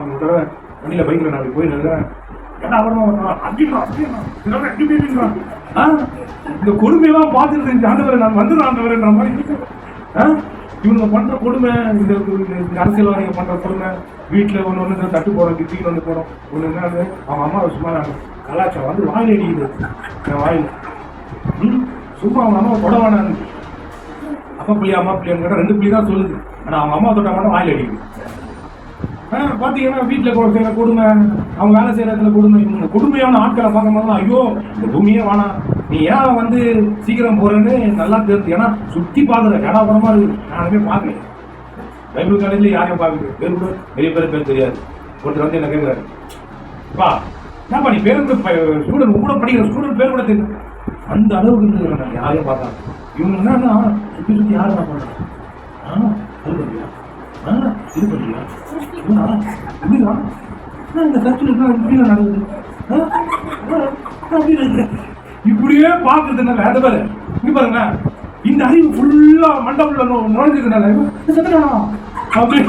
வண்டியில பைக்ல நான் போய் நிற்கிறேன். ஏன்னா இந்த கொடுமையெல்லாம் பார்த்துட்டு ஆண்டவரை நான் வந்து ஆண்டவர்ன்ற மாதிரி இவங்க பண்ற கொடுமை, இந்த அரசியல்வாதிகள் பண்ற கொடுமை, வீட்டுல ஒண்ணு தட்டு போறோம், கிட்டிக்கு வந்து போறோம். ஒண்ணு என்ன அவங்க அம்மா சும்மா கலாச்சாரம் வந்து வாயில் அடிக்குது. என் வாயில் சும்மா அவங்க அம்மா தொடவான அப்பா பிள்ளையா அம்மா பிள்ளைன்னு கேட்டா 2 பிள்ளை தான் சொல்லுது. ஆனா அவங்க அம்மா தொட்டா மட்டும் வாயில் அடிக்குது. பாத்தீங்கன்னா வீட்டுல செய்யற கொடுமை, அவங்க வேலை செய்யற இடத்துல கொடுமை. இவங்க கொடுமையான ஆட்களை பார்க்கும் போது ஐயோ இந்த பூமியே வேணாம், நீ ஏன் வந்து சீக்கிரம் போறேன்னு நல்லா தெரிஞ்சு. ஏன்னா சுத்தி பாக்குற இடம் படமா இருக்கு. நானுமே பாக்கல. பைபிள் காலேஜ்ல யாரையும் பாக்குது பேர் கூட நிறைய பேர் தெரியாது. ஒருத்தர் வந்து என்ன கேட்கிறாரு, பா ஏன்பா நீ பேர் ஸ்டூடெண்ட் கூட படிக்கிற ஸ்டூடெண்ட் பேர் கூட தெரியும். அந்த அளவுக்கு இருந்தது. யாரையும் பார்த்தாங்க. இவங்க என்னன்னா சுத்தி யாரும் நான் பண்றேன் அது பண்ணியா இது பண்ணியா இந்த சர்ச்சில் நடக்குது இப்படியே பாக்குறதுனால அது பாரு இங்க பாருங்க. இந்த அறிவு ஃபுல்லா மண்டபுள்ள நுழைஞ்சதுனால அப்படி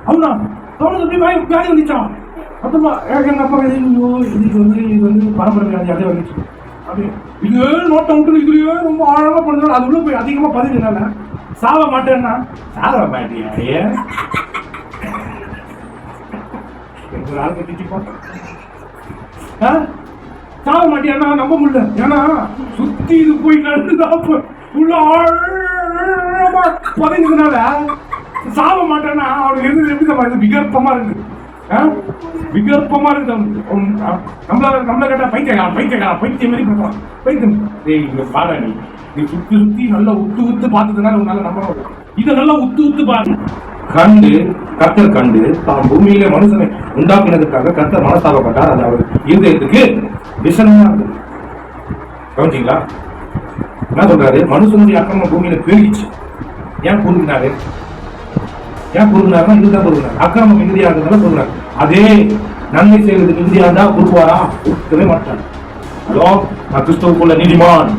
அவனா அவனுக்கு எப்படி வியாதி வந்துச்சான். அப்புறமா எங்க அப்பா இது வந்து பரம்பரை வியாதி அதே வந்துச்சு. அப்படி இது நோட்டம் விட்டு இதுலயே ரொம்ப ஆழமா பண்ணுறது. அது உள்ள போய் அதிகமா பதினால சாவ மாட்டேன்னா சாவ மாட்டியா சாவ மாட்டியா நம்ப முடியல. ஏன்னா சுத்தி இது போய் நடந்துதான் உள்ள ஆழமா பதினதுனால சாவ மாட்டேன்னா அவனுக்கு எது எப்படி விகற்பமா இருக்கு. விகற்பமா இருக்கு. நம்மள கேட்டா பைத்தியம் மாதிரி பண்ணுவான். பைத்தியம் பாரு நீ சுத்தி நல்லா உத்து பார்த்ததுனால உன்னால நம்பணும். இதை நல்லா உத்து பாரு. கண்டு கர்த்தர் கண்டு தான் பூமியில மனுஷனை உண்டாக்கினதுக்காக கர்த்தர் மனசாகப்பட்டார். அது அவர் இருதயத்துக்கு விஷனமா இருக்கு. கவனிச்சீங்களா என்ன சொல்றாரு? மனுஷனுடைய அக்கிரமம் பூமியில பெருகிச்சு. ஏன் கூறுகிறாரு? இதுதான் கூறுகிறார். அக்கிரமம் மிகுதியாகிறதுனால சொல்றாரு. அதே நன்மை செய்வதற்கு மிகுதியா இருந்தா கூறுவாரா? கொடுக்கவே மாட்டார். ஹலோ, நான் கிறிஸ்துவுக்குள்ள நீதிமான்,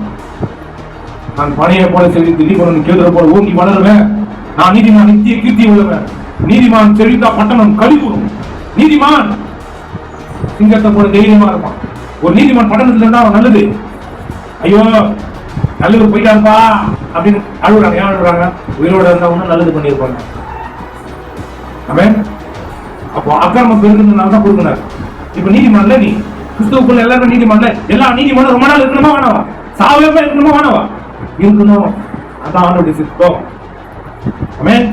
நான் பனையை போல செல்வி திடீர்னு கேள்வி போல ஓங்கி வளருவேன். நான் நீதிமான், நித்திய கீர்த்தி உள்ளவன். நீதிமான் செழித்தா பட்டணம் கழிவுறும். நீதிமான் சிங்கத்தை போல தைரியமா இருப்பான். ஒரு நீதிமான் பட்டணத்துல இருந்தா நல்லது. ஐயோ நல்லது போயிட்டாருப்பா அப்படின்னு அழுகுறாங்க. ஏன் அழுகுறாங்க? உயிரோட இருந்தா ஒன்னும் நல்லது பண்ணியிருப்பாங்க. அப்போ அக்கிரமம் பெருகுறதுனால தான் கொடுக்குறாரு. இப்ப நீதிமான்ல நீ கிறிஸ்துவுக்குள்ள எல்லாரும் நீதிமான்ல எல்லா நீதிமானும் ரொம்ப நாள் இருக்கணுமா வேணவா? சாவே இருக்கணுமா வேணவா? இருக்கணும். அதான் ஆண்டோட சித்தம். ஆமென்.